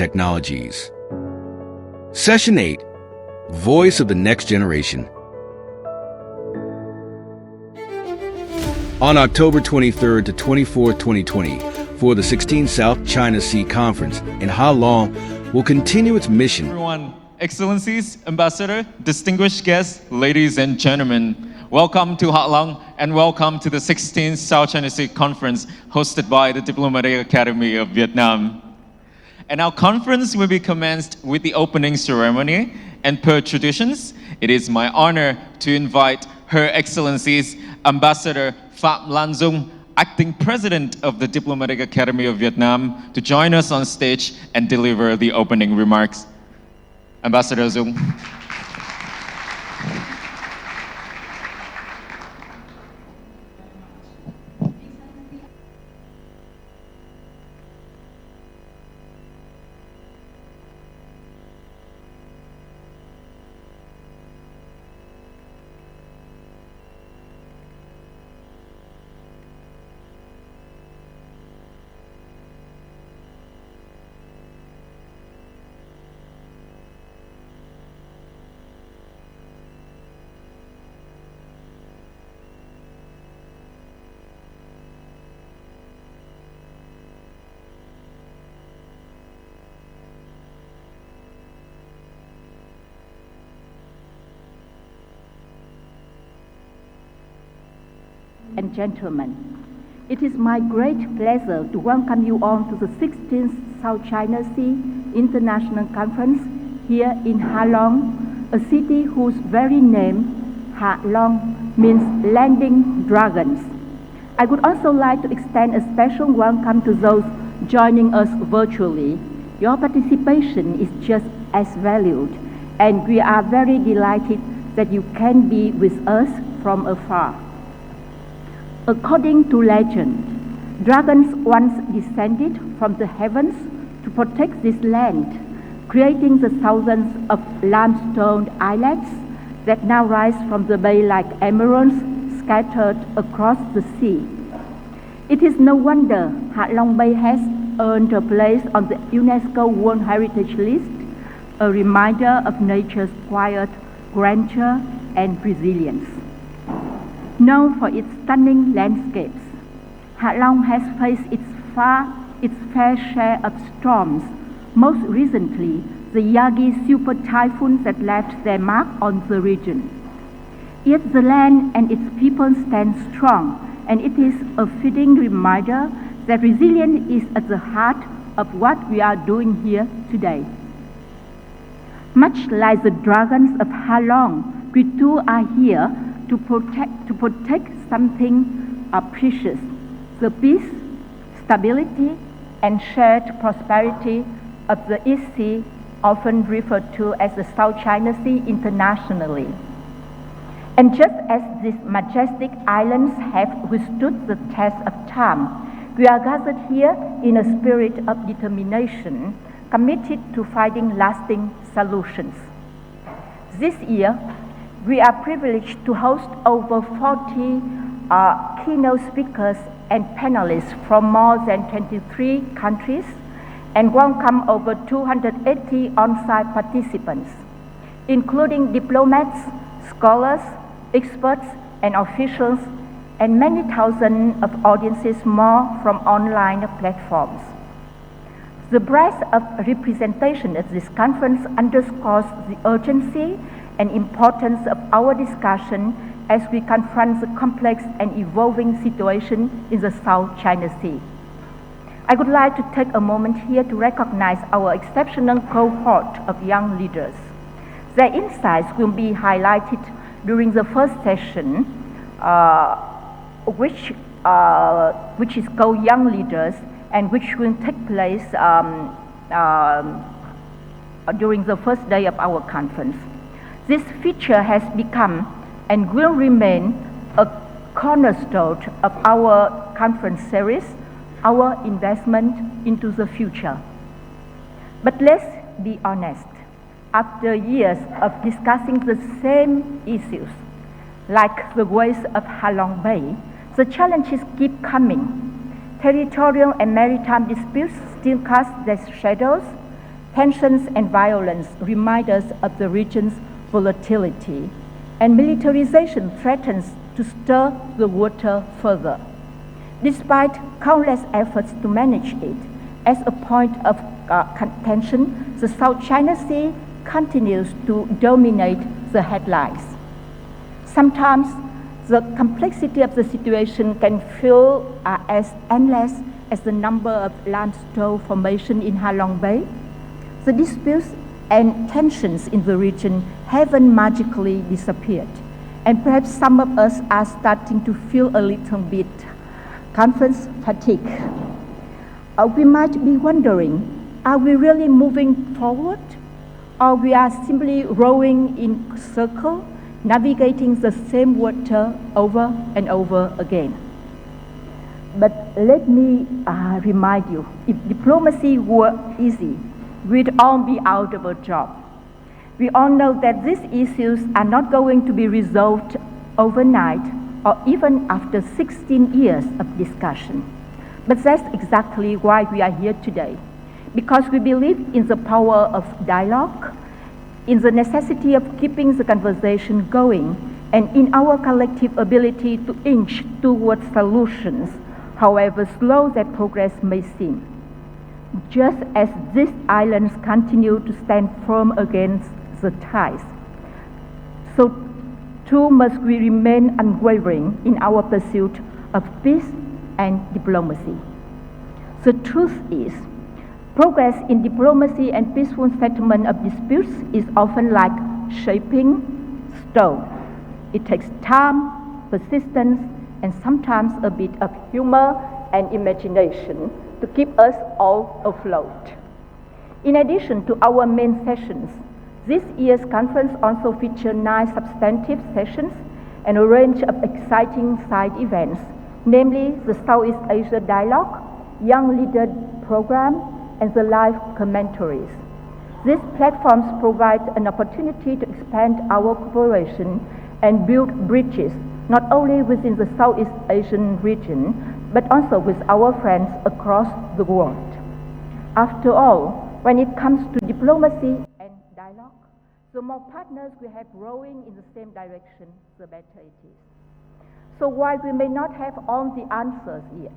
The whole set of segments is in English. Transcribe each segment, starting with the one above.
technologies. Session 8, Voice of the Next Generation. On October 23rd to 24th, 2020, for the 16th South China Sea Conference in Halong will continue its mission. Everyone, Excellencies, Ambassador, distinguished guests, ladies and gentlemen, welcome to Halong and welcome to the 16th South China Sea Conference hosted by the Diplomatic Academy of Vietnam. And our conference will be commenced with the opening ceremony, and per traditions, it is my honor to invite Her Excellencies Ambassador Phạm Lan Dung, Acting President of the Diplomatic Academy of Vietnam, to join us on stage and deliver the opening remarks. Ambassador Dung. And gentlemen, it is my great pleasure to welcome you all to the 16th South China Sea International Conference here in Halong, a city whose very name, Halong, means landing dragons. I would also like to extend a special welcome to those joining us virtually. Your participation is just as valued, and we are very delighted that you can be with us from afar. According to legend, dragons once descended from the heavens to protect this land, creating the thousands of limestone islets that now rise from the bay like emeralds scattered across the sea. It is no wonder Halong Bay has earned a place on the UNESCO World Heritage List, a reminder of nature's quiet grandeur and resilience. Known for its stunning landscapes, Halong has faced its fair share of storms, most recently the Yagi super typhoons that left their mark on the region. Yet the land and its people stand strong, and it is a fitting reminder that resilience is at the heart of what we are doing here today. Much like the dragons of Halong, we too are here to protect something precious, the peace, stability, and shared prosperity of the East Sea, often referred to as the South China Sea internationally. And just as these majestic islands have withstood the test of time, we are gathered here in a spirit of determination, committed to finding lasting solutions. This year, we are privileged to host over 40 keynote speakers and panelists from more than 23 countries and welcome over 280 on-site participants, including diplomats, scholars, experts, and officials, and many thousands of audiences more from online platforms. The breadth of representation at this conference underscores the urgency and importance of our discussion as we confront the complex and evolving situation in the South China Sea. I would like to take a moment here to recognize our exceptional cohort of young leaders. Their insights will be highlighted during the first session, which is called Young Leaders, and which will take place during the first day of our conference. This feature has become and will remain a cornerstone of our conference series, our investment into the future. But let's be honest, after years of discussing the same issues, like the waves of Halong Bay, the challenges keep coming. Territorial and maritime disputes still cast their shadows. Tensions and violence remind us of the region's volatility, and militarization threatens to stir the water further. Despite countless efforts to manage it, as a point of contention, the South China Sea continues to dominate the headlines. Sometimes the complexity of the situation can feel as endless as the number of limestone formations in Ha Long Bay. The disputes and tensions in the region haven't magically disappeared, and perhaps some of us are starting to feel a little bit conference fatigue. We might be wondering, are we really moving forward? Or we are simply rowing in circles, navigating the same water over and over again? But let me remind you, if diplomacy were easy, we'd all be out of a job. We all know that these issues are not going to be resolved overnight or even after 16 years of discussion. But that's exactly why we are here today, because we believe in the power of dialogue, in the necessity of keeping the conversation going, and in our collective ability to inch towards solutions, however slow that progress may seem. Just as these islands continue to stand firm against the tides, so too must we remain unwavering in our pursuit of peace and diplomacy. The truth is, progress in diplomacy and peaceful settlement of disputes is often like shaping stone. It takes time, persistence, and sometimes a bit of humor and imagination to keep us all afloat. In addition to our main sessions, this year's conference also featured 9 substantive sessions and a range of exciting side events, namely the Southeast Asia Dialogue, Young Leader Program, and the live commentaries. These platforms provide an opportunity to expand our cooperation and build bridges, not only within the Southeast Asian region, but also with our friends across the world. After all, when it comes to diplomacy and dialogue, the more partners we have rowing in the same direction, the better it is. So while we may not have all the answers yet,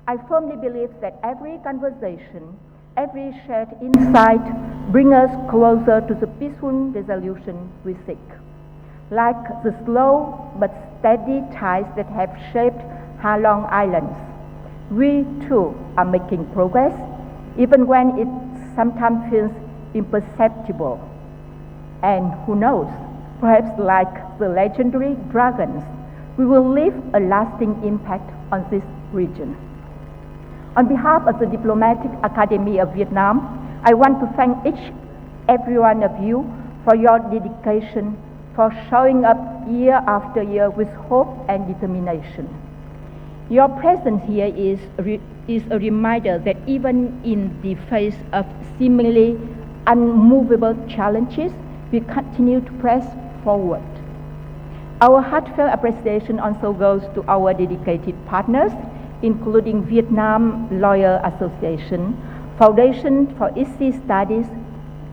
I firmly believe that every conversation, every shared insight brings us closer to the peaceful resolution we seek. Like the slow but steady tides that have shaped Ha Long Islands, we too are making progress, even when it sometimes feels imperceptible. And who knows, perhaps like the legendary dragons, we will leave a lasting impact on this region. On behalf of the Diplomatic Academy of Vietnam, I want to thank every one of you for your dedication, for showing up year after year with hope and determination. Your presence here is a reminder that even in the face of seemingly unmovable challenges, we continue to press forward. Our heartfelt appreciation also goes to our dedicated partners, including Vietnam Lawyer Association, Foundation for East Sea Studies,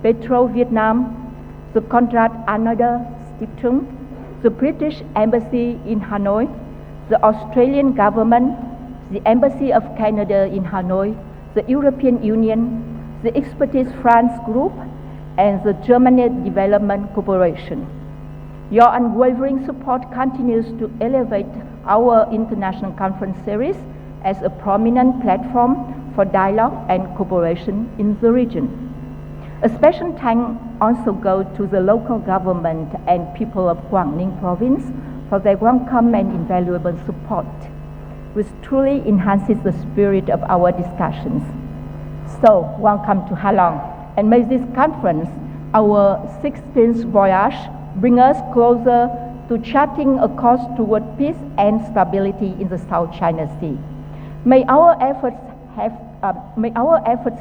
Petro Vietnam, the Konrad Adenauer Stiftung, the British Embassy in Hanoi, the Australian government, the Embassy of Canada in Hanoi, the European Union, the Expertise France Group, and the Germany Development Corporation. Your unwavering support continues to elevate our international conference series as a prominent platform for dialogue and cooperation in the region. A special thanks also goes to the local government and people of Quảng Ninh province for their welcome and invaluable support, which truly enhances the spirit of our discussions. So, welcome to Ha Long, and may this conference, our 16th voyage, bring us closer to charting a course toward peace and stability in the South China Sea. May our efforts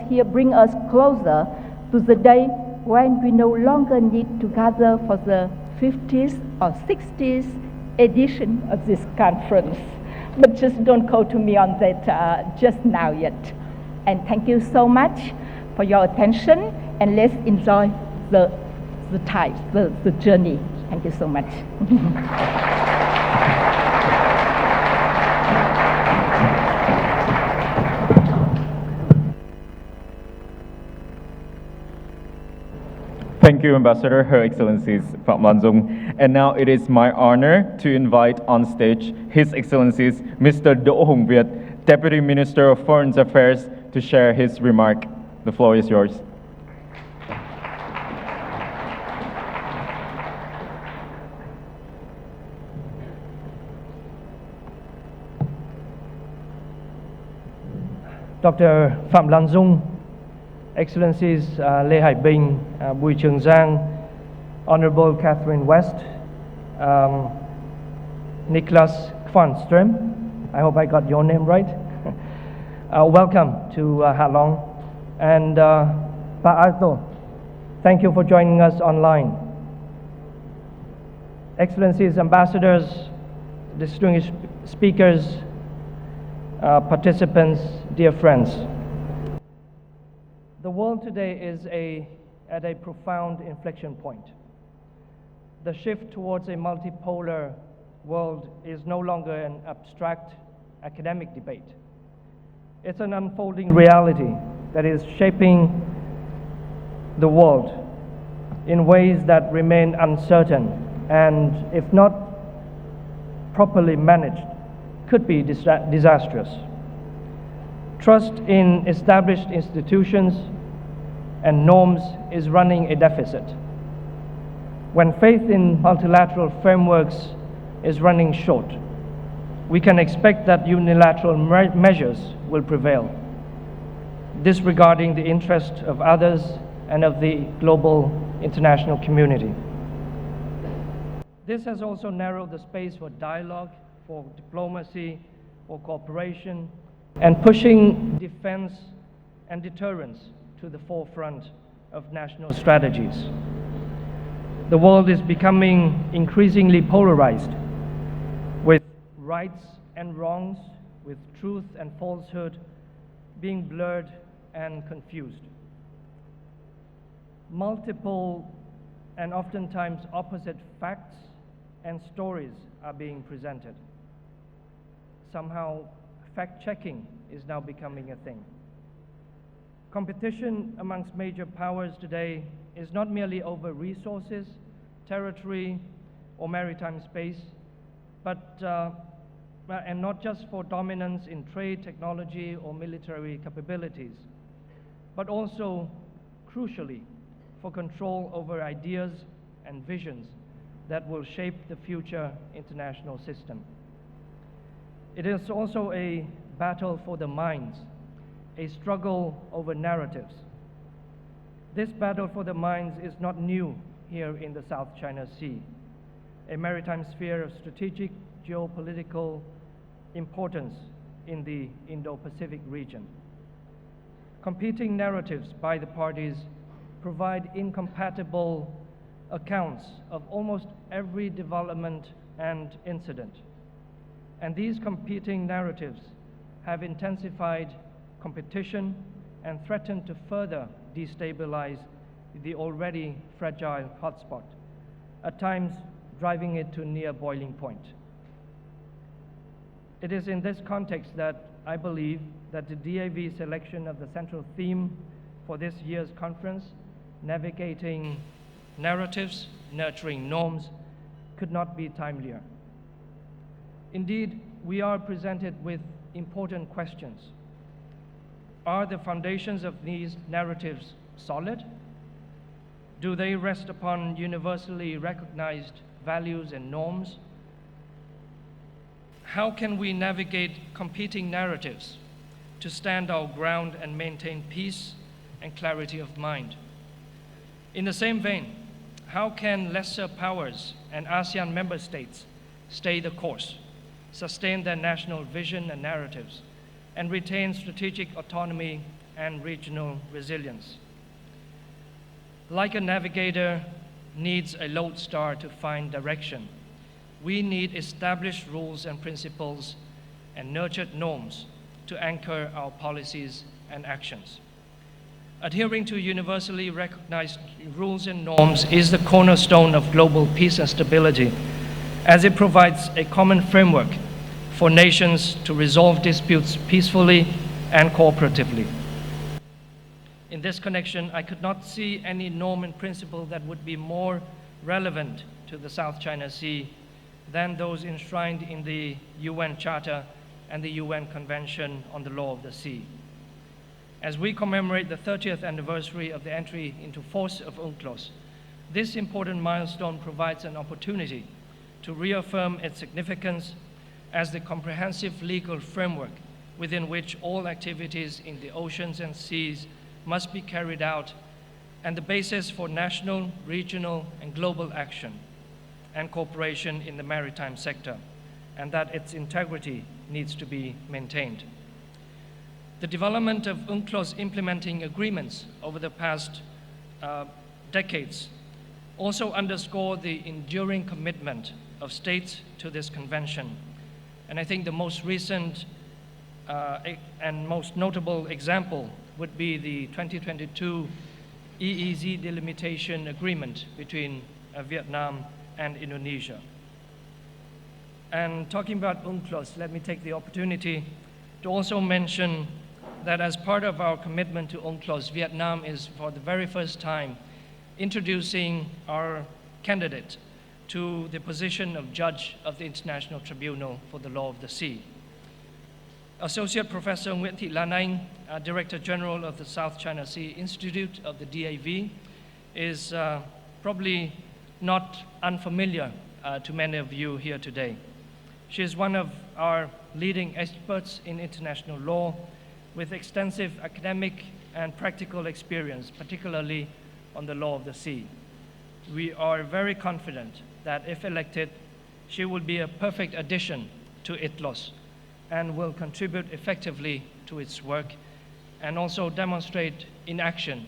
here bring us closer to the day when we no longer need to gather for the 50th or 60th edition of this conference. But just don't quote me on that just now yet. And thank you so much. for your attention, and let's enjoy the journey. Thank you so much. Thank you, Ambassador, Her Excellencies Phạm Lan Dung. And now it is my honor to invite on stage His Excellencies Mr. Đỗ Hùng Việt, Deputy Minister of Foreign Affairs, to share his remark. The floor is yours. Dr. Phạm Lan Dung, Excellencies Lê Hải Bình, Bùi Trường Giang, Honorable Catherine West, Niklas Kvarnström, I hope I got your name right. Welcome to Hạ Long. And Pa Arto, thank you for joining us online. Excellencies, ambassadors, distinguished speakers, participants, dear friends. The world today is at a profound inflection point. The shift towards a multipolar world is no longer an abstract academic debate. It's an unfolding reality that is shaping the world in ways that remain uncertain and, if not properly managed, could be disastrous. Trust in established institutions and norms is running a deficit. When faith in multilateral frameworks is running short, we can expect that unilateral measures will prevail, disregarding the interest of others and of the global international community. This has also narrowed the space for dialogue, for diplomacy, for cooperation, and pushing defense and deterrence to the forefront of national strategies. The world is becoming increasingly polarized, with rights and wrongs, with truth and falsehood being blurred and confused. Multiple and oftentimes opposite facts and stories are being presented. Somehow, fact-checking is now becoming a thing. Competition amongst major powers today is not merely over resources, territory, or maritime space, but and not just for dominance in trade, technology, or military capabilities, but also, crucially, for control over ideas and visions that will shape the future international system. It is also a battle for the minds, a struggle over narratives. This battle for the minds is not new here in the South China Sea, a maritime sphere of strategic geopolitical importance in the Indo-Pacific region. Competing narratives by the parties provide incompatible accounts of almost every development and incident. And these competing narratives have intensified competition and threatened to further destabilize the already fragile hotspot, at times driving it to near boiling point. It is in this context that I believe that the DAV selection of the central theme for this year's conference, Navigating Narratives, Nurturing Norms, could not be timelier. Indeed, we are presented with important questions. Are the foundations of these narratives solid? Do they rest upon universally recognized values and norms? How can we navigate competing narratives to stand our ground and maintain peace and clarity of mind? In the same vein, how can lesser powers and ASEAN member states stay the course, sustain their national vision and narratives, and retain strategic autonomy and regional resilience? Like a navigator needs a lodestar to find direction, we need established rules and principles and nurtured norms to anchor our policies and actions. Adhering to universally recognized rules and norms is the cornerstone of global peace and stability, as it provides a common framework for nations to resolve disputes peacefully and cooperatively. In this connection, I could not see any norm and principle that would be more relevant to the South China Sea than those enshrined in the UN Charter and the UN Convention on the Law of the Sea. As we commemorate the 30th anniversary of the entry into force of UNCLOS, this important milestone provides an opportunity to reaffirm its significance as the comprehensive legal framework within which all activities in the oceans and seas must be carried out, and the basis for national, regional, and global action and cooperation in the maritime sector, and that its integrity needs to be maintained. The development of UNCLOS implementing agreements over the past decades also underscore the enduring commitment of states to this convention. And I think the most recent and most notable example would be the 2022 EEZ delimitation agreement between Vietnam and Indonesia. And talking about UNCLOS, let me take the opportunity to also mention that as part of our commitment to UNCLOS, Vietnam is for the very first time introducing our candidate to the position of judge of the International Tribunal for the Law of the Sea. Associate Professor Nguyễn Thị Lan Anh, Director General of the South China Sea Institute of the DAV, is probably not unfamiliar to many of you here today. She is one of our leading experts in international law with extensive academic and practical experience, particularly on the law of the sea. We are very confident that if elected, she will be a perfect addition to ITLOS and will contribute effectively to its work and also demonstrate in action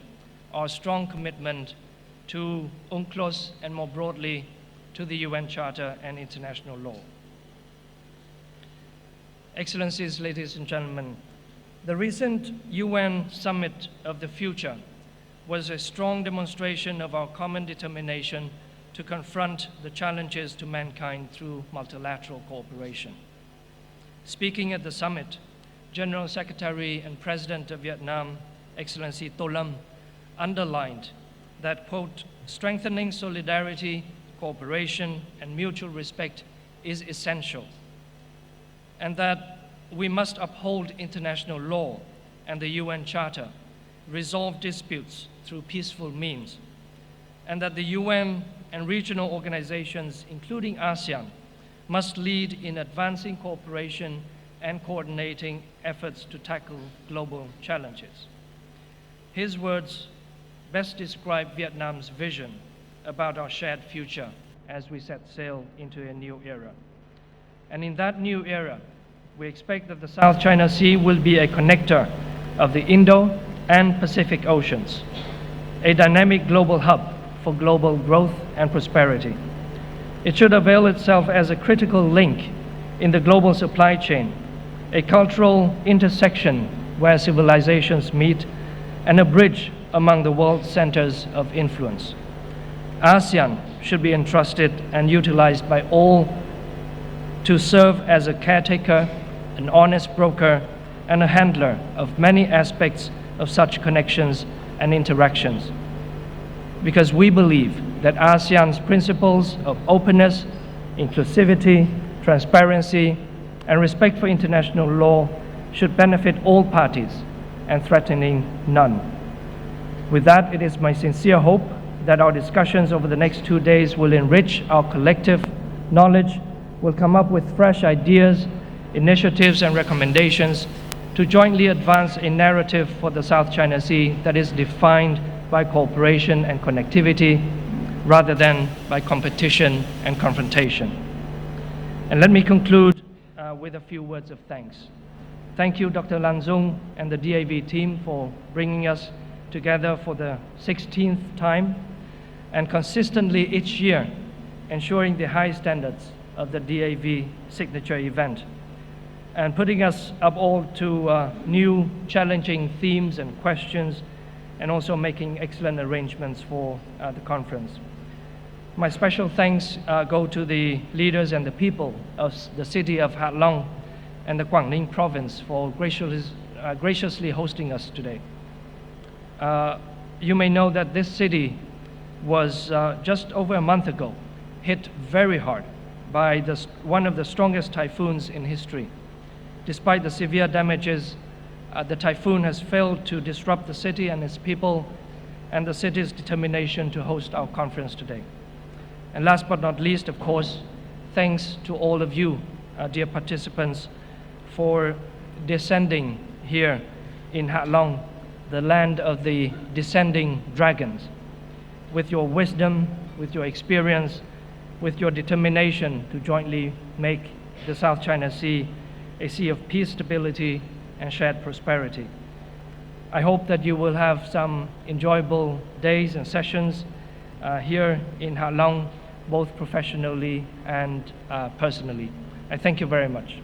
our strong commitment to UNCLOS and more broadly to the UN Charter and international law. Excellencies, ladies and gentlemen, the recent UN Summit of the Future was a strong demonstration of our common determination to confront the challenges to mankind through multilateral cooperation. Speaking at the summit, General Secretary and President of Vietnam, Excellency Tô Lâm, underlined that, quote, strengthening solidarity, cooperation, and mutual respect is essential, and that we must uphold international law and the UN Charter, resolve disputes through peaceful means, and that the UN and regional organizations, including ASEAN, must lead in advancing cooperation and coordinating efforts to tackle global challenges. His words best describe Vietnam's vision about our shared future as we set sail into a new era. And in that new era, we expect that the South China Sea will be a connector of the Indo and Pacific Oceans, a dynamic global hub for global growth and prosperity. It should avail itself as a critical link in the global supply chain, a cultural intersection where civilizations meet, and a bridge among the world's centers of influence. ASEAN should be entrusted and utilized by all to serve as a caretaker, an honest broker, and a handler of many aspects of such connections and interactions. Because we believe that ASEAN's principles of openness, inclusivity, transparency, and respect for international law should benefit all parties and threatening none. With that, it is my sincere hope that our discussions over the next 2 days will enrich our collective knowledge, will come up with fresh ideas, initiatives, and recommendations to jointly advance a narrative for the South China Sea that is defined by cooperation and connectivity rather than by competition and confrontation. And let me conclude with a few words of thanks. Thank you, Dr. Lan Dung and the DAV team for bringing us together for the 16th time and consistently each year ensuring the high standards of the DAV signature event and putting us up all to new challenging themes and questions and also making excellent arrangements for the conference. My special thanks go to the leaders and the people of the city of Hạ Long and the Quảng Ninh province for graciously hosting us today. You may know that this city was just over a month ago hit very hard by one of the strongest typhoons in history. Despite the severe damages, the typhoon has failed to disrupt the city and its people and the city's determination to host our conference today. And last but not least, of course, thanks to all of you, dear participants, for descending here in Hạ Long, the land of the descending dragons. With your wisdom, with your experience, with your determination to jointly make the South China Sea a sea of peace, stability, and shared prosperity. I hope that you will have some enjoyable days and sessions here in Hạ Long, both professionally and personally. I thank you very much.